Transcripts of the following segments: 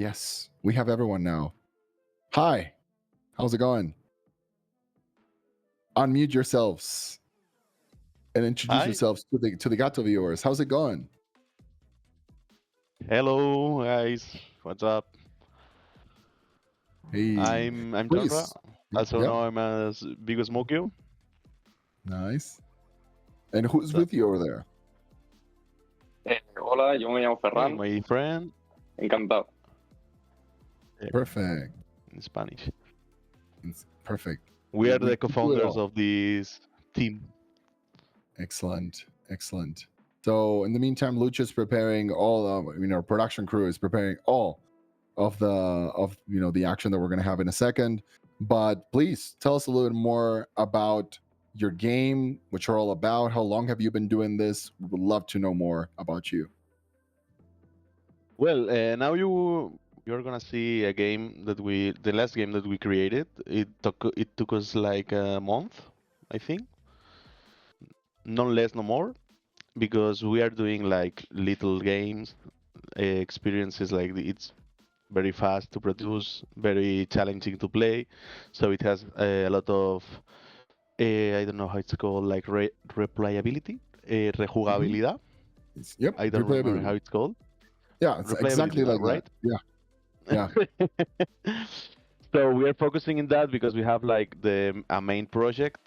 Yes, we have everyone now. Hi, how's it going? Unmute yourselves and introduce Hi. yourselves to the Gato viewers. How's it going? Hello, guys. What's up? Hey, I'm Jonra, please. also Yep, known as Big Smokey. nice. And who's So, with you over there? Hola, yo me llamo hey, Ferran, my friend. encantado. Perfect. In Spanish. It's perfect. We are the We do it co-founders all. of this team. Excellent, excellent. So in the meantime, Lucha's preparing all of our production crew is preparing all of the action that we're going to have in a second. But please tell us a little bit more about your game, what you're all about. How long have you been doing this? We would love to know more about you. Well, now you're gonna see a game that the last game that we created. It took us like a month, I think, no less, no more, because we are doing like little games, experiences it's very fast to produce, very challenging to play. So it has a lot of I don't know how it's called, like replayability, Mhm. rejugabilidad. Yep, I don't remember how replayability. it's called. Yeah, it's Replayability, exactly like that. right? Yeah, yeah. So we are focusing in that because we have like a main project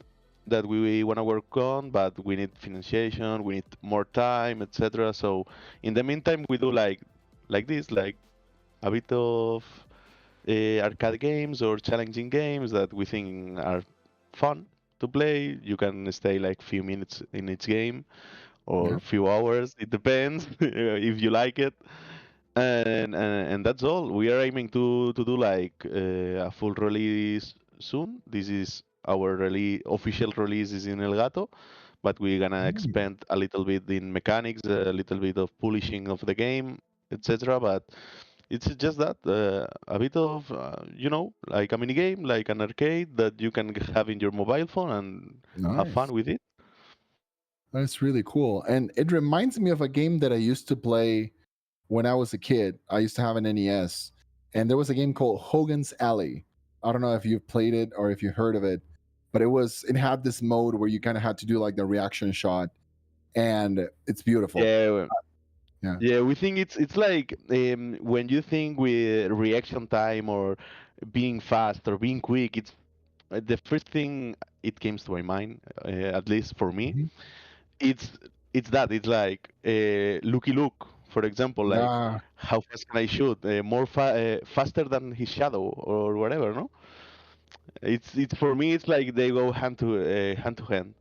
that we want to work on, but we need financiation, we need more time, etc. So in the meantime, we do like this, like a bit of arcade games or challenging games that we think are fun to play. You can stay like few minutes in each game or Yeah. few hours. It depends if you like it. And that's all. We are aiming to do like a full release soon. This is our official release is in El Gato, but we're gonna Mm, expand a little bit in mechanics, a little bit of polishing of the game, etc. But it's just that a bit of like a mini game, like an arcade that you can have in your mobile phone and have nice. fun with it. That's really cool. And it reminds me of a game that I used to play when I was a kid. I used to have an NES, and there was a game called Hogan's Alley. I don't know if you've played it or if you heard of it, but it had this mode where you kind of had to do like the reaction shot, and it's beautiful. Yeah, Yeah. yeah. We think it's like when you think with reaction time or being fast or being quick, it's the first thing it comes to my mind, at least for me. Mhm. It's it's that it's like Looky Look, for example, like Yeah. how fast can I shoot? Faster than his shadow or whatever, no? It's for me. It's like they go hand to hand.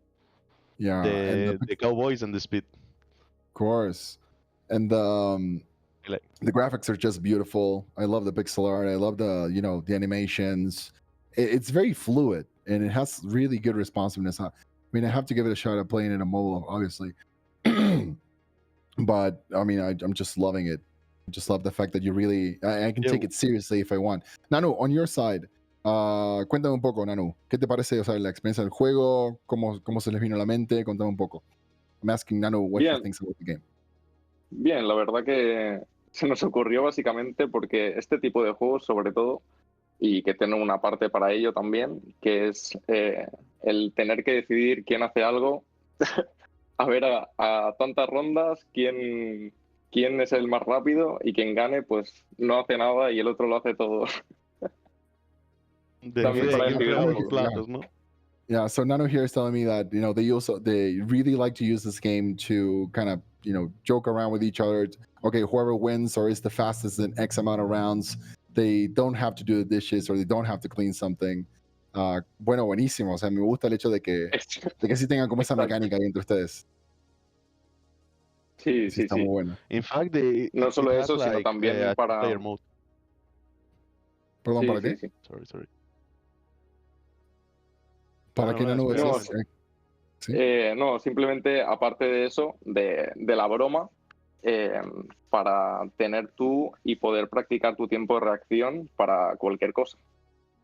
Yeah. And The cowboys and the speed. of course, and Like the graphics are just beautiful. I love the pixel art. I love the animations. It's very fluid and it has really good responsiveness. I mean, I have to give it a shot at playing it on mobile, obviously. But I mean, I'm just loving it. I just love the fact that I can yeah, take it seriously if I want. Nanu, on your side, cuéntame un poco, Nanu. ¿Qué te parece, o sea, la experiencia del juego? ¿Cómo se les vino a la mente? Cuéntame un poco. I'm asking Nanu what he Bien, thinks about the game. bien, la verdad que se nos ocurrió básicamente porque este tipo de juegos, sobre todo, y que tienen una parte para ello también, que es el tener que decidir quién hace algo, a ver a tantas rondas, quién es el más rápido y quien gane, pues no hace nada y el otro lo hace todo. También para ¿quién decidir frega un los poco. Yeah. platos, no? Yeah, so Nano here is telling me that they really like to use this game to kind of joke around with each other. Okay, whoever wins or is the fastest in X amount of rounds, they don't have to do the dishes or they don't have to clean something. Bueno, buenísimo. O sea, me gusta el hecho de que sí tengan como esa Exacto. mecánica ahí entre ustedes. Sí, Sí, sí, está muy sí. bueno. In fact, No it solo has eso, sino like también a para... two-player mode. Perdón, Sí, ¿para sí, qué? sí. Sorry. ¿Para qué No, Nano explain, No, decías? explain. Sí. no, simplemente aparte de eso, de la broma, eh, para tener tú y poder practicar tu tiempo de reacción para cualquier cosa.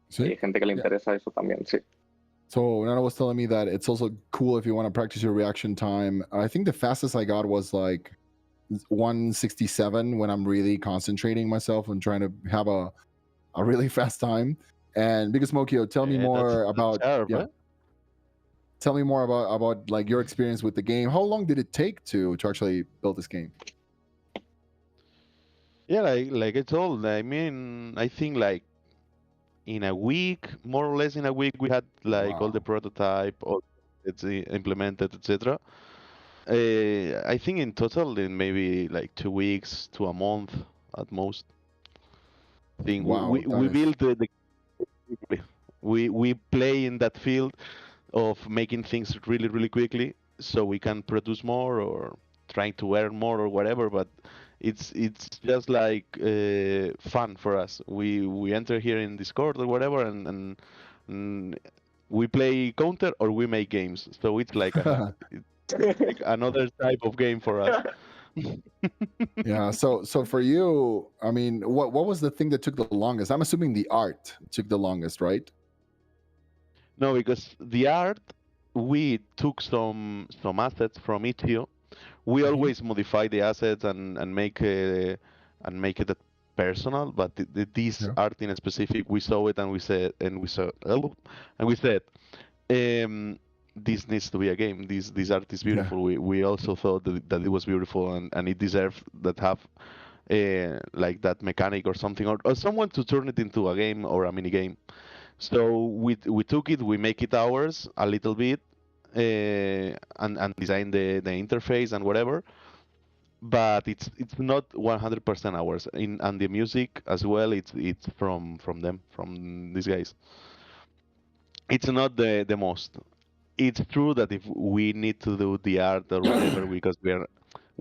Sí. Hay gente que le Yeah. interesa eso también, sí. So Nana was telling me that it's also cool if you want to practice your reaction time. I think the fastest I got was like 167 when I'm really concentrating myself and trying to have a really fast time. And because Mokio, tell me more about sharp, yeah. eh? Tell me more about like your experience with the game. How long did it take to actually build this game? Yeah, like I told, I mean, I think like in a week, more or less in a week, we had like all the Wow. prototype, all it's implemented, etc. I think in total, in maybe like 2 weeks to a month at most. I think Wow, that we is build the we play in that field of making things really really quickly, so we can produce more or trying to earn more or whatever. But it's just like fun for us. We enter here in Discord or whatever, and we play counter or we make games. So it's like it's like another type of game for us. yeah. So for you, I mean, what was the thing that took the longest? I'm assuming the art took the longest, right? No, because the art, we took some assets from Itch.io. We Mhm. always modify the assets and make it personal. But this Yeah. art in specific, we saw it and we said, um, this needs to be a game. This art is Yeah. beautiful. We also thought that it was beautiful and it deserved that have like that mechanic or something or someone to turn it into a game or a mini game. So we took it, we make it ours a little bit, and design the interface and whatever. But it's not 100% ours. And the music as well. It's from them, from these guys. It's not the most. It's true that if we need to do the art or whatever, because we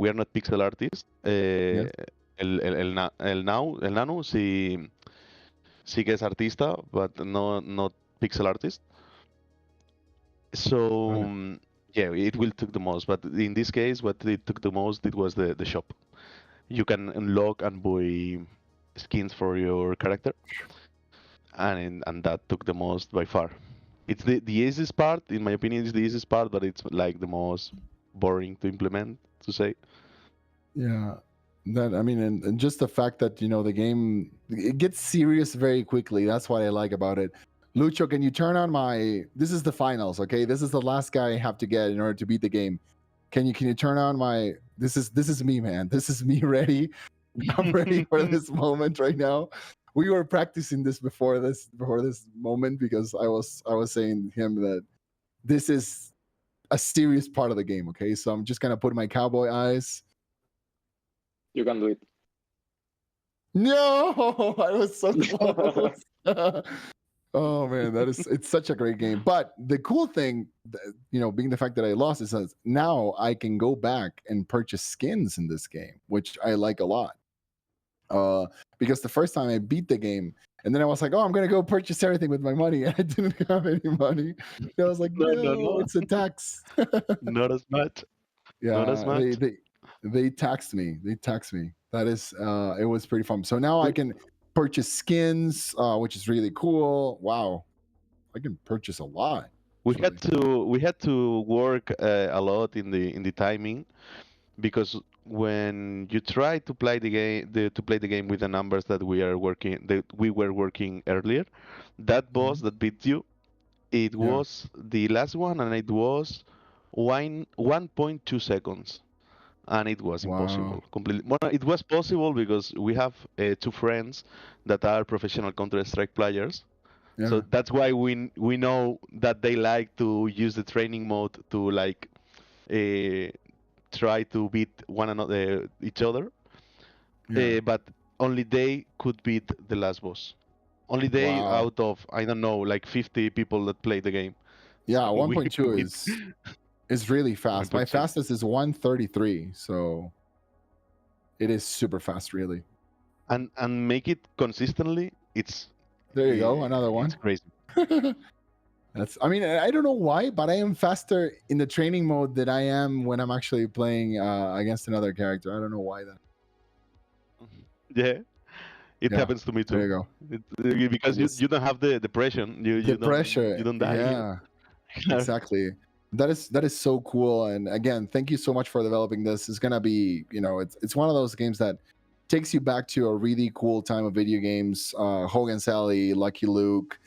are not pixel artists. Yes. El Nano sí que es artista, but no not pixel artist. So Okay. yeah, it will took the most. But in this case, what it took the most, it was the shop. You can unlock and buy skins for your character, and that took the most by far. It's the easiest part, in my opinion, is the easiest part, but it's like the most boring to implement, to say. Yeah. That I mean, and just the fact that the game it gets serious very quickly. That's what I like about it. Lucho, can you turn on my? This is the finals, okay? This is the last guy I have to get in order to beat the game. Can you turn on my? This is me, man. This is me ready. I'm ready for this moment right now. We were practicing this before this moment because I was saying to him that this is a serious part of the game. Okay, so I'm just gonna put my cowboy eyes. You can do it. No, I was so close. Oh man, it's such a great game. But the cool thing, being the fact that I lost, is that now I can go back and purchase skins in this game, which I like a lot. Because the first time I beat the game, and then I was like, "Oh, I'm gonna go purchase everything with my money," and I didn't have any money. And I was like, No, no, "No, no, it's a tax." not as much, not as Yeah, they much. they they taxed me. They taxed me. That is, it was pretty fun. So now I We, can purchase skins, which is really cool. Wow, I can purchase a lot we had actually. to work a lot in the timing, because when you try to play the game with the numbers that we were working earlier, that boss Mhm. that beat you, it Yeah. was the last one, and it was 1.2 seconds, and it was Wow. impossible completely. Well, it was possible because we have two friends that are professional Counter Strike players, so Yeah. that's why we know that they like to use the training mode to like uh, try to beat one another each other, Yeah. but only they could beat the last boss. Only they Wow. out of, I don't know, like 50 people that play the game. Yeah. We 1.2 beat is really fast. My 1.2. fastest is 133, so it is super fast, really. And make it consistently. There you go, another It's one. crazy. That's. I mean, I don't know why, but I am faster in the training mode than I am when I'm actually playing against another character. I don't know why that. Yeah, it Yeah. happens to me There too. you go. Because you This don't have the depression. You the you don't you pressure. don't die. Yeah. Exactly. That is so cool. And again, thank you so much for developing this. It's gonna be, it's one of those games that takes you back to a really cool time of video games. Hogan Sally, Lucky Luke,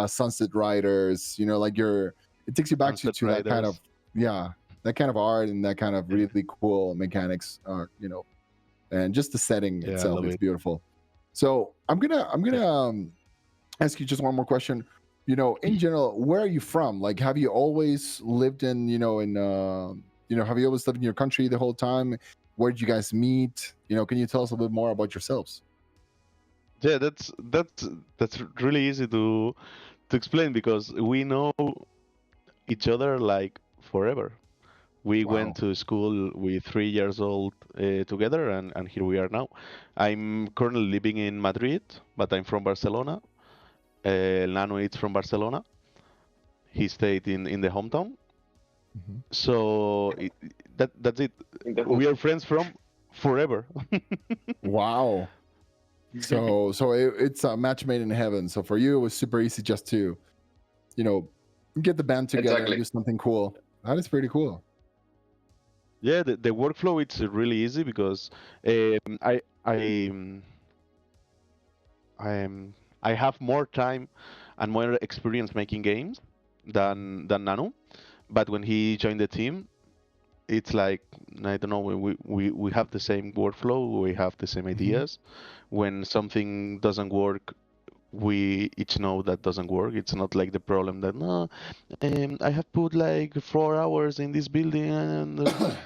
Sunset Riders. It takes you back Sunset to that kind of Riders. that kind of art and that kind of really cool mechanics. And just the setting Yeah, I itself, love it's it. beautiful. So I'm gonna ask you just one more question. In general, where are you from? Like, have you always lived in have you always lived in your country the whole time? Where did you guys meet? Can you tell us a bit more about yourselves? Yeah, that's really easy to explain because we know each other like forever. We Wow. went to school with 3 years old together, and here we are now. I'm currently living in Madrid, but I'm from Barcelona. Nano is from Barcelona. He stayed in the hometown. Mhm. So that's it. In the hood. We are friends from forever. Wow. So it's a match made in heaven. So for you, it was super easy just to, get the band together Exactly. and do something cool. That is pretty cool. Yeah, the workflow it's really easy because I I have more time and more experience making games than Nano. But when he joined the team, it's like I don't know. We have the same workflow. We have the same ideas. When something doesn't work, we each know that doesn't work. It's not like the problem that no, I have put like 4 hours in this building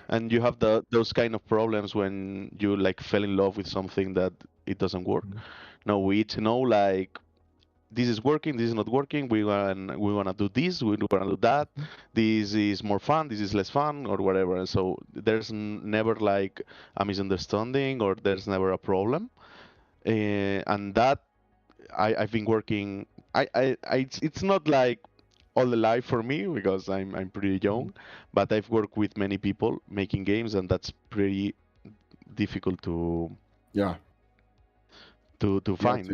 and you have those kind of problems when you like fell in love with something that it doesn't work. No, we each know like this is working, this is not working. We wanna do this, we wanna do that. This is more fun, this is less fun, or whatever. So there's never like a misunderstanding or there's never a problem. And that I've been working. It's not like all the life for me because I'm pretty young, but I've worked with many people making games, and that's pretty difficult to Yeah. find.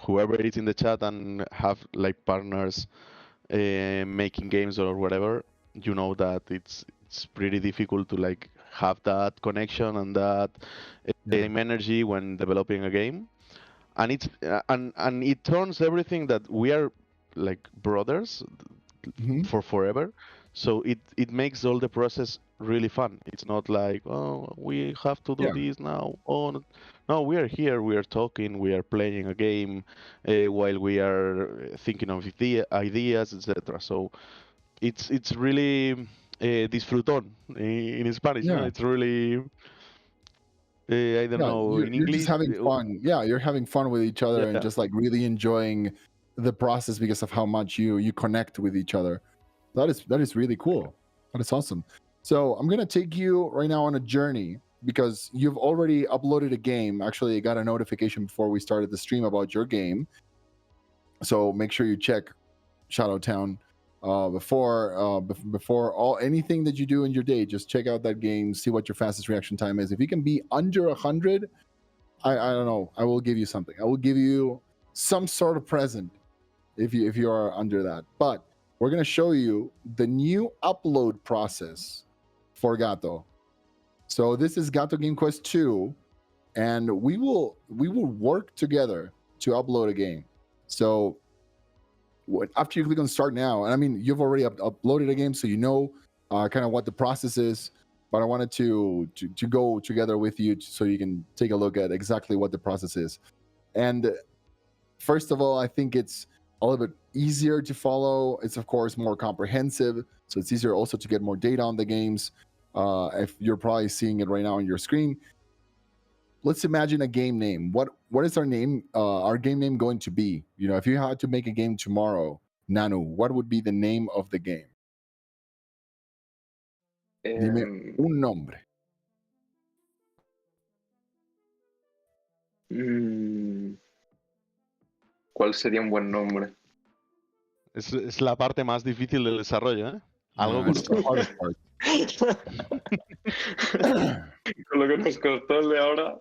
Whoever is in the chat and have like partners making games or whatever, you know that it's pretty difficult to like have that connection and that same energy when developing a game. And it's and it turns everything that we are like brothers for forever. So it makes all the process really fun. It's not like, oh, we have to do this now. Oh no, we are here, we are talking, we are playing a game while we are thinking of ideas, etc. So it's really disfrutón in Spanish. No, it's really I don't Yeah, know in you're just English. having fun. Yeah, you're having fun with each other and Yeah. just like really enjoying the process because of how much you connect with each other. That is really cool. That is awesome. So I'm gonna take you right now on a journey because you've already uploaded a game. Actually, I got a notification before we started the stream about your game. So make sure you check Showdown before all anything that you do in your day. Just check out that game, see what your fastest reaction time is. If you can be under 100, I don't know. I will give you something. I will give you some sort of present if you are under that. But we're gonna show you the new upload process for Gato. So this is Gato Game Quest 2, and we will work together to upload a game. So after you click on start now, and I mean you've already uploaded a game, so you know kind of what the process is. But I wanted to go together with you so you can take a look at exactly what the process is. And first of all, I think it's a little bit easier to follow. It's of course more comprehensive, so it's easier also to get more data on the games. If you're probably seeing it right now on your screen, let's imagine a game name. What is our name? Our game name going to be? If you had to make a game tomorrow, Nanu, what would be the name of the game? Dime un nombre. ¿Cuál sería un buen nombre? Es la parte más difícil del desarrollo, ¿eh? Algo con It's the hardest part. Con lo que nos costó el de ahora.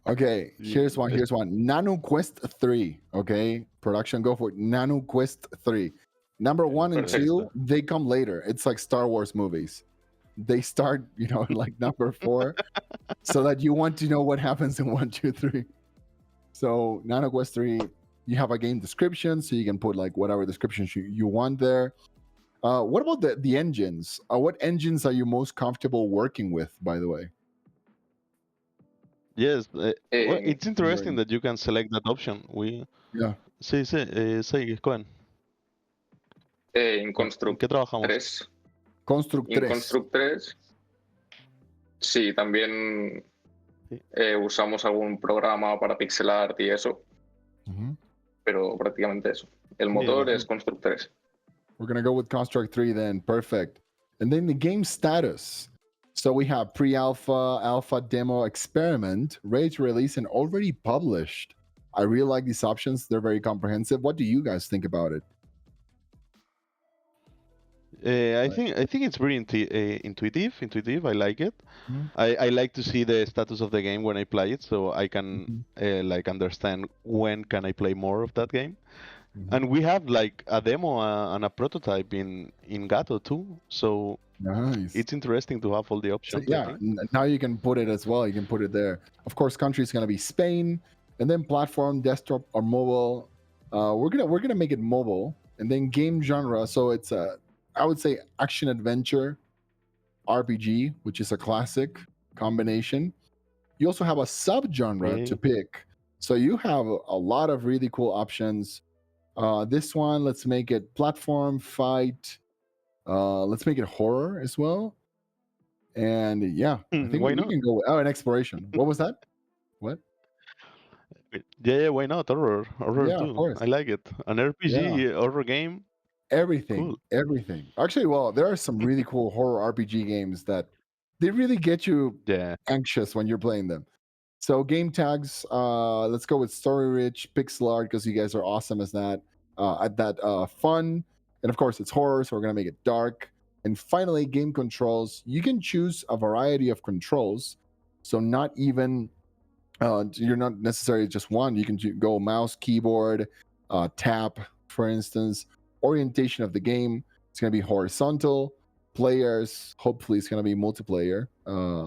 Okay, here's one. Nano Quest 3. Okay, production, go for it. Nano Quest 3. Number 1 and Perfecto. 2, they come later. It's like Star Wars movies. They start, like number 4, so that you want to know what happens in 1, 2, 3. So Nano Quest 3, you have a game description, so you can put like whatever description you want there. What about the engines? What engines are you most comfortable working with, by the way? Yes, well, Eh, it's interesting that you can select that option. Yeah. Sí, Cohen. en ¿En Construct qué trabajamos? 3. Construct En 3. Construct 3, sí, también Sí. usamos algún programa para pixel art y eso, Mhm. pero prácticamente eso. El Sí, motor es Construct 3. We're going to go with Construct 3 then. Perfect. And then the game status. So we have pre-alpha, alpha, demo, experiment, ready to release, and already published. I really like these options. They're very comprehensive. What do you guys think about it? I think it's very intuitive. Intuitive. I like it. Mhm. I like to see the status of the game when I play it, so I can Mhm. like understand when can I play more of that game. Mhm. And we have like a demo and a prototype in Gato too, so Nice. it's interesting to have all the So options. I yeah, think. now you can put it as well. You can put it there. Of course, country is going to be Spain, and then platform, desktop or mobile. We're gonna make it mobile, and then game genre. So it's I would say action adventure RPG, which is a classic combination. You also have a subgenre to Okay. pick, so you have a lot of really cool options. This one, let's make it platform fight. Let's make it horror as well. And yeah, I think Why we not? can go. An exploration. What was that? What? Yeah, why not? Horror Yeah, of too. course. I like it. An Yeah, RPG horror game. everything, Cool. everything. Actually, well, there are some really cool horror RPG games that they really get you Yeah. anxious when you're playing them. So game tags. Let's go with story rich, pixel art because you guys are awesome as that. At that fun, and of course it's horror, so we're gonna make it dark. And finally, game controls. You can choose a variety of controls, so not even you're not necessarily just one. You can go mouse, keyboard, tap, for instance. Orientation of the game. It's going to be horizontal. Players, hopefully, it's going to be multiplayer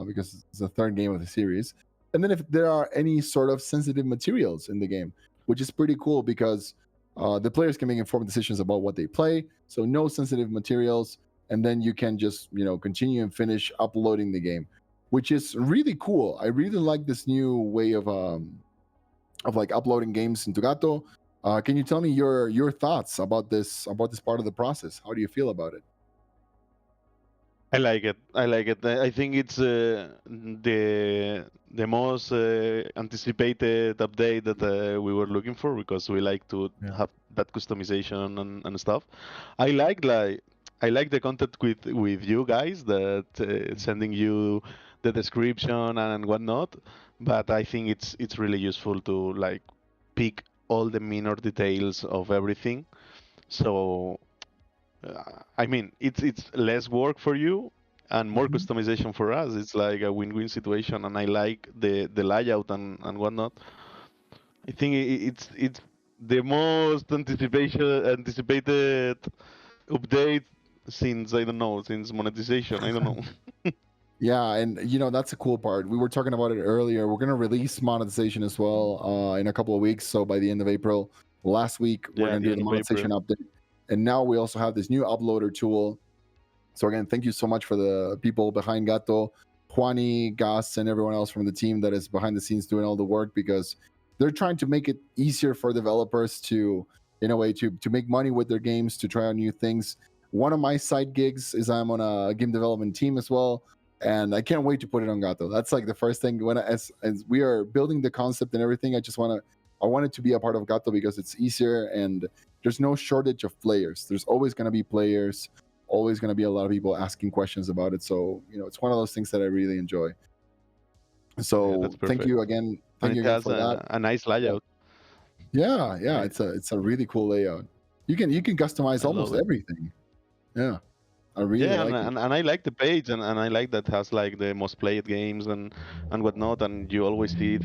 because it's the third game of the series. And then if there are any sort of sensitive materials in the game, which is pretty cool because the players can make informed decisions about what they play. So no sensitive materials, and then you can just continue and finish uploading the game, which is really cool. I really like this new way of like uploading games into Gato. Can you tell me your thoughts about this part of the process? How do you feel about it? I like it. I like it. I think it's the most anticipated update that we were looking for because we like to Yeah. have that customization and stuff. I like the content with you guys that sending you the description and whatnot. But I think it's really useful to like pick all the minor details of everything. So I mean, it's less work for you and more Mhm. customization for us. It's like a win-win situation, and I like the layout and whatnot. I think it's the most anticipated update since I don't know since monetization. I don't know. Yeah, and that's a cool part. We were talking about it earlier. We're gonna release monetization as well in a couple of weeks. So by the end of April, last week we're Yeah, gonna at the do the end of monetization April. update, and now we also have this new uploader tool. So again, thank you so much for the people behind Gato, Juani, Gas, and everyone else from the team that is behind the scenes doing all the work because they're trying to make it easier for developers to, in a way, to make money with their games, to try out new things. One of my side gigs is I'm on a game development team as well, and I can't wait to put it on Gato. That's like the first thing as we are building the concept and everything. I want it to be a part of Gato because it's easier and there's no shortage of players. There's always going to be players, always going to be a lot of people asking questions about it. So it's one of those things that I really enjoy. Yeah, So that's thank perfect. you again. And Thank you it again has for that. a nice layout. Yeah. I, It's a really cool layout. You can customize I love almost it. everything. Yeah, I really Yeah, like it. and I like the page, and I like that has like the most played games and whatnot, and you always see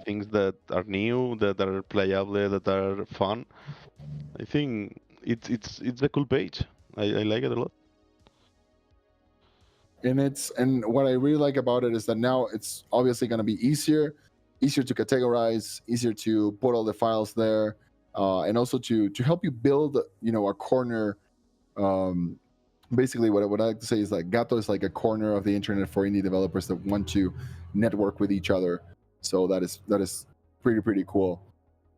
things that are new, that are playable, that are fun. I think it's a cool page. I like it a lot. And what I really like about it is that now it's obviously going to be easier to categorize, easier to put all the files there, and also to help you build a corner. Basically what I like to say is like Gato is like a corner of the internet for indie developers that want to network with each other. So that is pretty cool.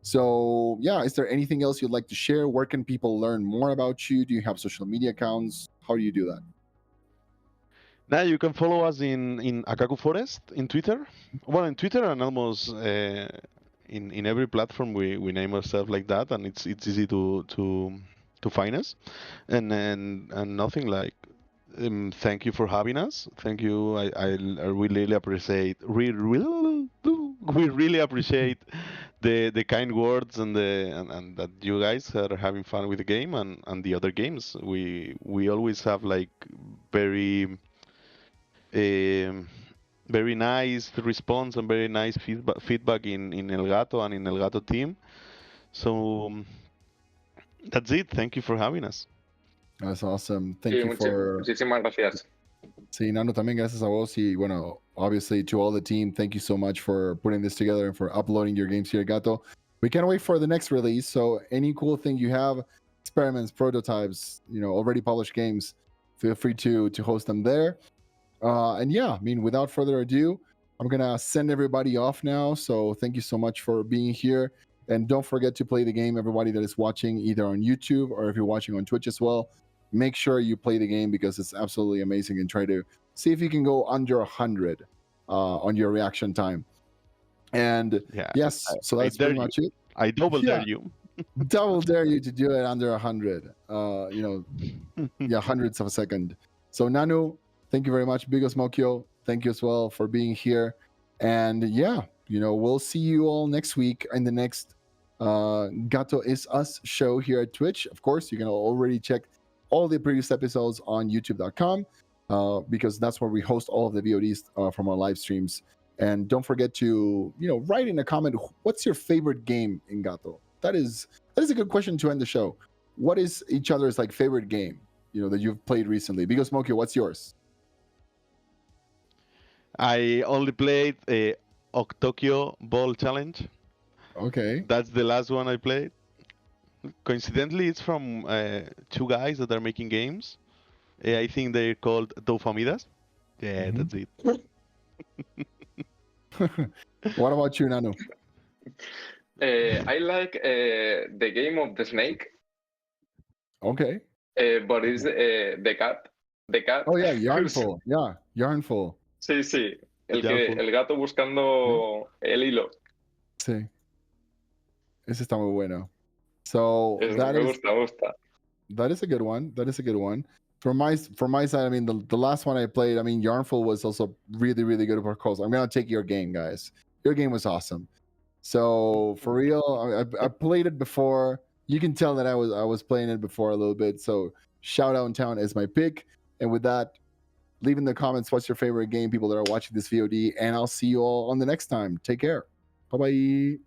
So yeah, is there anything else you'd like to share? Where can people learn more about you? Do you have social media accounts? How do you do that? Now you can follow us in Akaku Forest in Twitter. Well, in Twitter and almost in every platform we name ourselves like that, and it's easy to find us. And nothing like. Thank you for having us. Thank you. I really appreciate. We really appreciate the kind words and that you guys are having fun with the game and the other games. We always have like very um, very nice response and very nice feedback in El Gato and in El Gato team. So that's it. Thank you for having us. That's awesome. Thank Sí, you for. muchísimas gracias. Sí, Nano, también gracias a vos. Y bueno, obviously to all the team, thank you so much for putting this together and for uploading your games here, Gato. We can't wait for the next release. So any cool thing you have, experiments, prototypes, already published games, feel free to host them there. And yeah, I mean, without further ado, I'm gonna send everybody off now. So thank you so much for being here. And don't forget to play the game, everybody that is watching either on YouTube or if you're watching on Twitch as well. Make sure you play the game because it's absolutely amazing, and try to see if you can go under 100 on your reaction time. And Yeah. yes, so I that's dare pretty much it. I double Yeah. dare you. Double dare you to do it under 100. Hundredths of a second. So Nanu, thank you very much. Bigo Smokyo, thank you as well for being here. And yeah, we'll see you all next week in the next Gato Is Us show here at Twitch. Of course, you can already check all the previous episodes on youtube.com because that's where we host all of the VODs from our live streams. And don't forget to, write in a comment, what's your favorite game in Gato? That is a good question to end the show. What is each other's like favorite game, that you've played recently? Bigo Smokyo, what's yours? I only played Tokyo Ball Challenge. Okay. That's the last one I played. Coincidentally, it's from two guys that are making games. I think they're called Dowfamidas. Yeah, that's it. What about you, Nanu? I like the game of the snake, Okay. but it's the cat. The cat. Oh yeah, Yarnful. Yeah, Yarnful. Sí, sí. El Yarnful. gato buscando el hilo. Sí. Ese está muy bueno. So Me gusta. That is a good one. That is a good one. From my side, I mean, the last one I played, I mean, Yarnful was also really, really good for calls. I'm gonna take your game, guys. Your game was awesome. So for real, I played it before. You can tell that I was playing it before a little bit. So Showdown Town is my pick. And with that, leave in the comments what's your favorite game, people that are watching this VOD, and I'll see you all on the next time. Take care. Bye bye.